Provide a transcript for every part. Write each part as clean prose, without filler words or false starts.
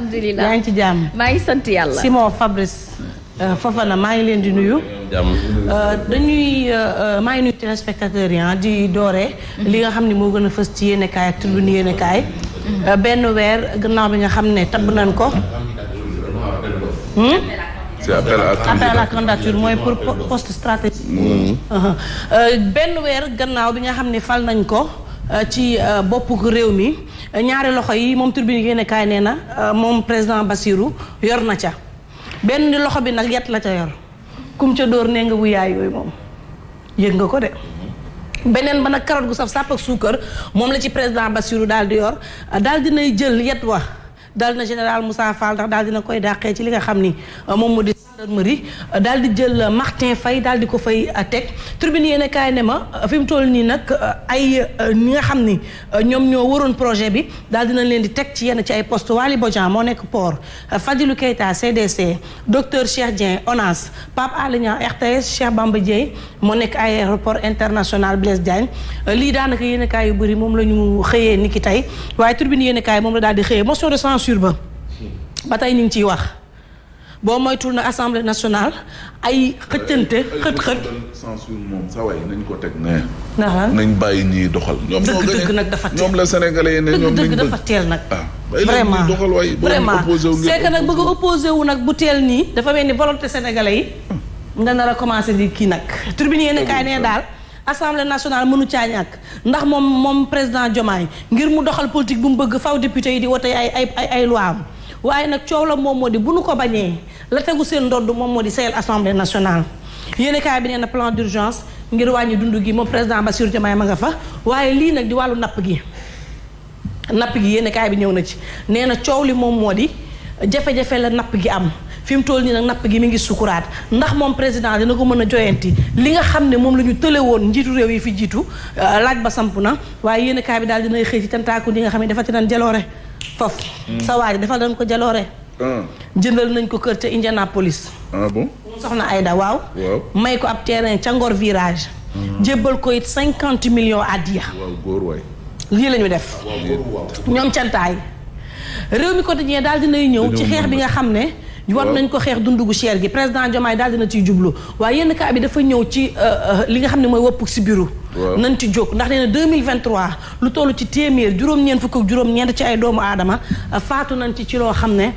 alhamdulilah yaa ngi ci jàmm. maa ngi sant yàlla. Simon Fabrice Fofana maa ngi leen di nuyu. dañuy maa ngi nuyu téléspectateurs yi di doore. li nga xam ne moo gën a fës ci yéenekaay ak tribune yéenekaay. benn weer gannaaw bi nga xam ne tabb nañ ko. c'est appel à la candidature mooy pour poste stratégique. benn weer gannaaw bi nga xam ne fal nañ ko ci boppu réew mi ñaari loxo yi moom tribune yéenekaay nee na moom président Bassirou yor na ca. benn loxo bi nag yet la ca yor kum ca dóor nee nga bu yaay yooyu moom yëg nga ko de. beneen ba nag carotte gu saf sàpp ak suukar moom la ci président Bassirou daal di yor daal dinay jël yet wa daal na général Moussa Fall ndax daal dina koy dàqee ci li nga xam ni moom moo di gendarmerie daal di jël Martin Faye daal di ko fay teg tribune yéen kaay ne ma fi mu toll nii nag ay ñi nga xam ni ñoom ñoo waroon projet bi daal dinañ leen di teg ci yenn ci ay poste Waly Bodian moo nekk port Fadilou Keita CDC docteur Cheikh Dieng ONAS Pape Alé Niang RTS Cheikh Bamba Dièye moo nekk aéroport international Blaise Diagne lii daanaka yéen kaay yu bëri moom la ñu xëyee ni ki tey waaye tribune yéen kaay moom la daal di xëyee motion de censure ba tey ñu ngi ciy wax boo moytul nag assemblée nationale ay xëccante xët-xët. censure moom sa waay nañ ko teg ne. ndax nañ bàyyi ñiy doxal. ñoom dëgg nag dafa teel ñoom la sénégalais yi ne ñoom dëgg dafa teel nag. vraiment doxal waay vraiment c'est que nag bëgg a opposé wu nag bu teel nii. dafa mel ni volonté sénégalais yi. nga nar a commencé di kii nag. tribune yéen kaay ne daal. assemblée nationale mënu caa ñàkk ndax moom président Diomaye ngir mu doxal politique bu mu bëgg faw député yi di wote ay loi am waaye nag coow la moom moo di bu nu ko bañee la tegu seen ndodd moom moo di sayal assemblée nationale. yéenekaay bi nee na plan d'urgence ngir wàññi dund gi moom président Bassirou Diomaye ma nga fa waaye lii nag di wàllu napp gi yéenekaay bi ñëw na ci nee na coow li moom moo di jafe-jafe la napp gi am. fi mu toll nii nag napp gi mi ngi sukuraat ndax moom président dina ko mën a joyanti li nga xam ne moom la ñu tële woon njiitu réew yi fi jiitu laaj ba samp na waaye yéen kaay bi daal dinay xëy ci tentaaku yi nga xam ne dafa ci daan jaloore foofu sa waa ji dafa dañ ko jaloore jëndal nañ ko kër ca Indianapolis bon soxna Aïda waaw may ko ab terrain ca Ngor virage jébbal ko it 50 millions addiya waaw góor waay lii la ñu def ñoom cantaay réew mi quotidien daal dinay ñëw ci xeex bi nga xam ne war nañ ko xeex dundu gu cher gi président Diomaye daal dina ciy jublu waaye yenn cas bi dafa ñëw ci li nga xam ne mooy wopp si biiru nañ ci jóg ndax nee na 2023 lu toll ci téeméer juróom-ñeent fukk ak juróom-ñeent ci ay doomu aadama faatu nañ ci loo xam ne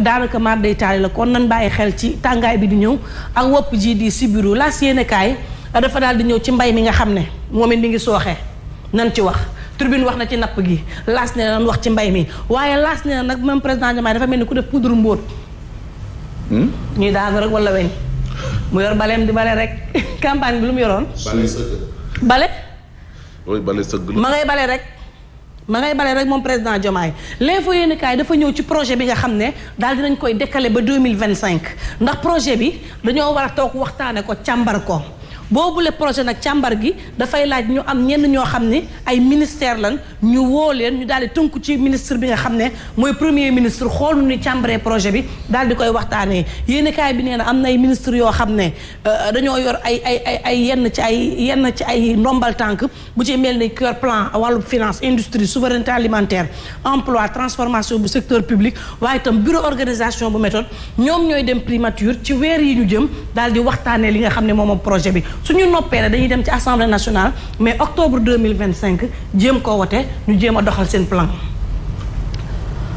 daanaka mar day taali la kon nañ bàyyi xel ci tàngaay bi di ñëw ak wopp ji di si biiru laas yenn kaay dafa daal di ñëw ci mbay mi nga xam ne moom it mi ngi sooxe nañ ci wax tribune wax na ci napp gi laas ne nañ wax ci mbay mi waaye laas ne nag même président Diomaye dafa mel ni ku def poudre mbóot ñuy daanu rek wala weñ mu yor baleem di bale rek campagne bi lu mu yoroon. bale sëgg la. ma ngay bale rek moom président Diomaye l'info yéen kaay dafa ñëw ci projet bi nga xam ne daal dinañ koy décaler ba 2025 ndax projet bi dañoo war a toog waxtaane ko càmbar ko. boobule projet nag càmbar gi dafay laaj ñu am ñenn ñoo xam ne ay ministère lan ñu woo leen ñu daal di tënku ci ministre bi nga xam ne mooy premier ministre xool nu ni càmbaree projet bi daal di koy waxtaanee yéenekaay bi nee na am na ay ministre yoo xam ne dañoo yor ay yenn ci ay ndombal tànk bu ci mel ni yor plan wàllu finance industrie souveraineté alimentaire emploi transformation bu secteur public waaye itam bureau organisation bu méthode ñoom ñooy dem primature ci weer yi ñu jëm daal di waxtaanee li nga xam ne moom projet bi. suñu noppee ne dañuy dem ci assemblée nationale mais octobre 2025 jéem koo wote ñu jéem a doxal seen plan.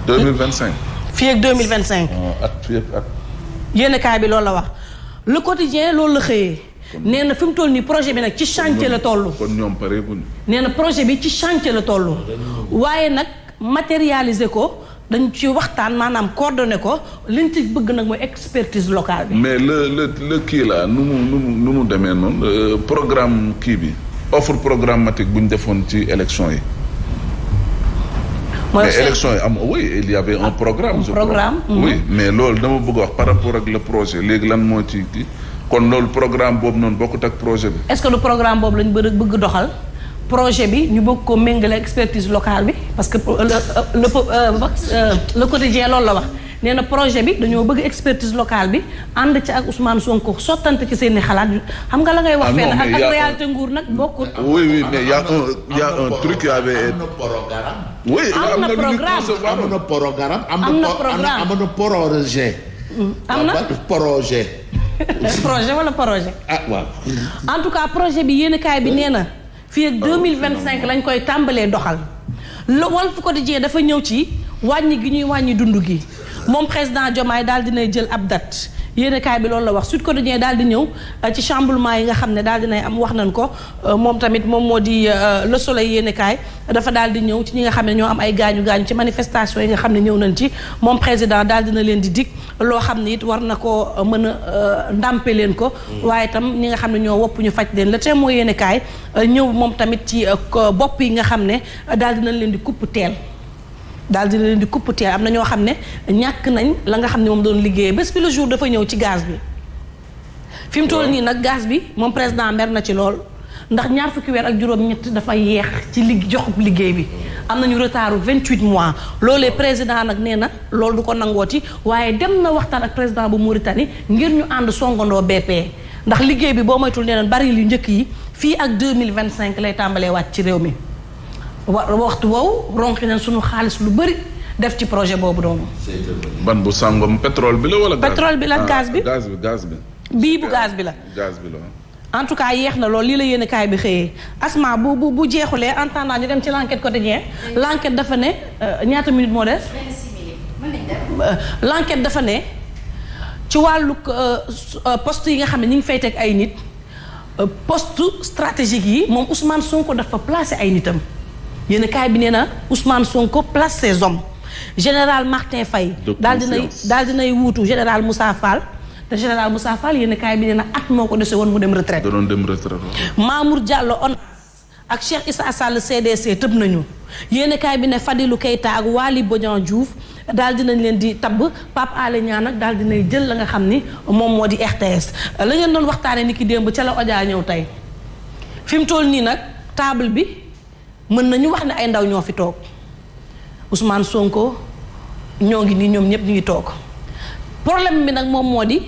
2025. fii ak 2025. fii ak at. yéen kaay bi loolu la wax le quotidien loolu la xëyee. nee na fi mu toll nii projet bi nag ci chantier la toll. kon ñoom pare buñu. nee na projet bi ci chantier la toll. waaye nag matérialiser ko. dañ ci waxtaan maanaam coordonné ko liñ ci bëgg nag mooy expertise locale bi. mais le kii la nu mu demee noonu programme kii bi offre programmatique bu ñu defoon ci élection yi. mais élection yi am oui il y avait un programme. programme oui mais loolu dama bëgg wax par rapport ak le projet léegi lan moo ci kii kon loolu programme boobu noonu bokkut ak projet bi. est-ce que le programme boobu lañ bëgg doxal. projet bi ñu bëgg ko méngale expertise locale bi parce que le quotidien loolu la wax nee na projet bi dañoo bëgg expertise locale bi ànd ci ak Ousmane Sonko sottante ci seen i xalaat xam nga la ngay wax fenn ak réalité nguur nag bokkul. oui mais y a un truc y avait. am na programme. oui am na programme am na programme. am na projet. am na projet. projet wala projet. ah waaw. en tout cas projet bi yéen kaay bi nee na fii ak 2025 lañ koy tàmbalee doxal. Walf Quotidien dafa ñëw ci wàññi gi ñuy wàññi dund gi moom président Diomaye daal dinay jël ab date yéen kaay bi loolu la wax Sud Quotidien daal di ñëw ci chamboulement yi nga xam ne daal dinay am wax nañ ko moom tamit moom moo di Le Soleil yéen kaay dafa daal di ñëw ci ñi nga xam ne ñoo am ay gaañu ci manifestation yi nga xam ne ñëw nañ ci moom président daal dina leen di dig loo xam ne it war na koo mën a ndàmpe leen ko waaye itam ñi nga xam ne ñoo wopp ñu faj leen Le Témoin yéen kaay ñëw moom tamit ci bopp yi nga xam ne daal dinañ leen di kupp teel daal dina leen di kupp teel am na ñoo xam ne ñàkk nañ la nga xam ne moom doon liggéeyee bés bi le jour dafa ñëw ci gaz bi fi mu toll nii nag gaz bi moom président mer na ci lool ndax ñaar fukki weer ak juróom-ñett dafa yeex ci joxub liggéey bi am nañu retardu 28 mois loolee président nag nee na loolu du ko nangooti waaye dem na waxtaan ak président bu Mauritanie ngir ñu ànd songandoo BP ndax liggéey bi boo moytul nee na bari yu njëkk yi fii ak 2025 lay tàmbalee wàcc ci réew mi waxtu woowu ronki nañ suñu xaalis lu bëri def ci projet boobu doonu ban bu sàngom pétrole bi la wala. pétrole bi la gaz bi gaz bi. bii bu gaz bi la. gaz bi la. en tout cas yeex na loolu lii la yéen kaay bi xëyee asma bu jeexulee en attendant ñu dem ci l'enquête quotidien l'enquête dafa ne ñaata minute moo des. l'enquête dafa ne ci wàllu poste yi nga xam ne ñu ngi fay teg ay nit poste stratégique yi moom Ousmane Sonko dafa placé ay nitam. yéen kaay bi nee na Ousmane Sonko place ses hommes général Martin Faye daal dinay wuutu général Moussa Fall te général Moussa Fall yéen kaay bi nee na at moo ko dese woon mu dem retraite. da doon dem retraite. Mamour Diallo ONAS ak Cheikh Issa Sall CDC tëb nañu yéen kaay bi ne Fadilou Keita ak Waly Bodian Diouf daal dinañ leen di tabb Pape Alé Niang nag daal dinay jël la nga xam ni moom moo di RTS la ngeen doon waxtaanee ni ki démb ca la Odia ñëw tey fi mu toll nii nag table bi. mën nañu wax ne ay ndaw ñoo fi toog Ousmane Sonko ñoo ngi nii ñoom ñëpp ñu ngi toog problème bi nag moom moo di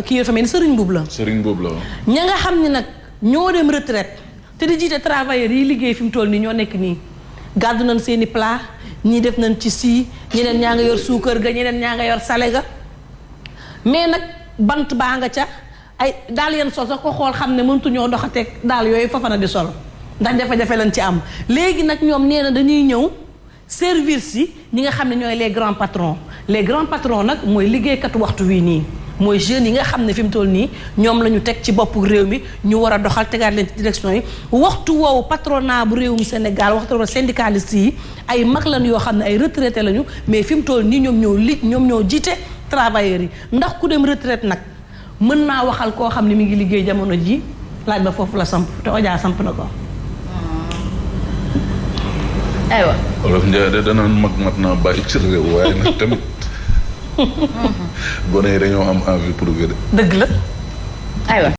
kii yoo xam ne Serigne Mboup la. Serigne Mboup la ña nga xam ne nag ñoo dem retraite te di jiite travailleurs yi liggéey fi mu toll nii ñoo nekk nii gàddu nañ seen i plat ñii def nañ ci sii ñeneen ñaa nga yor suukar ga ñeneen ñaa nga yor sale ga mais nag bant baa nga ca ay daal yenn sol sax ko xool xam ne mëntuñoo doxateeg daal yooyu Fofana di sol. ndax jafe-jafe lañ ci am léegi nag ñoom nee na dañuy ñëw service yi ñi nga xam ne ñooy les grands patrons nag mooy liggéeykatu waxtu wii nii mooy jeunes yi nga xam ne fi mu toll nii ñoom la ñu teg ci boppu réew mi ñu war a doxal tegaat leen ci direction yi waxtu woowu patronat bu réewum Sénégal waxtu woowu syndicalistes yi ay mag lañ yoo xam ne ay retraités lañu mais fi mu toll nii ñoom ñoo jiite travailleurs yi ndax ku dem retraite nag mën naa waxal koo xam ne mi ngi liggéey jamono ji laaj ba foofu la samp te Odia samp na ko. aywa Wolof Njaay de danaan mag mat naa bàyyi ci réew waaye nag tamit gone yi dañoo am envie prouver de. dëgg la aywa.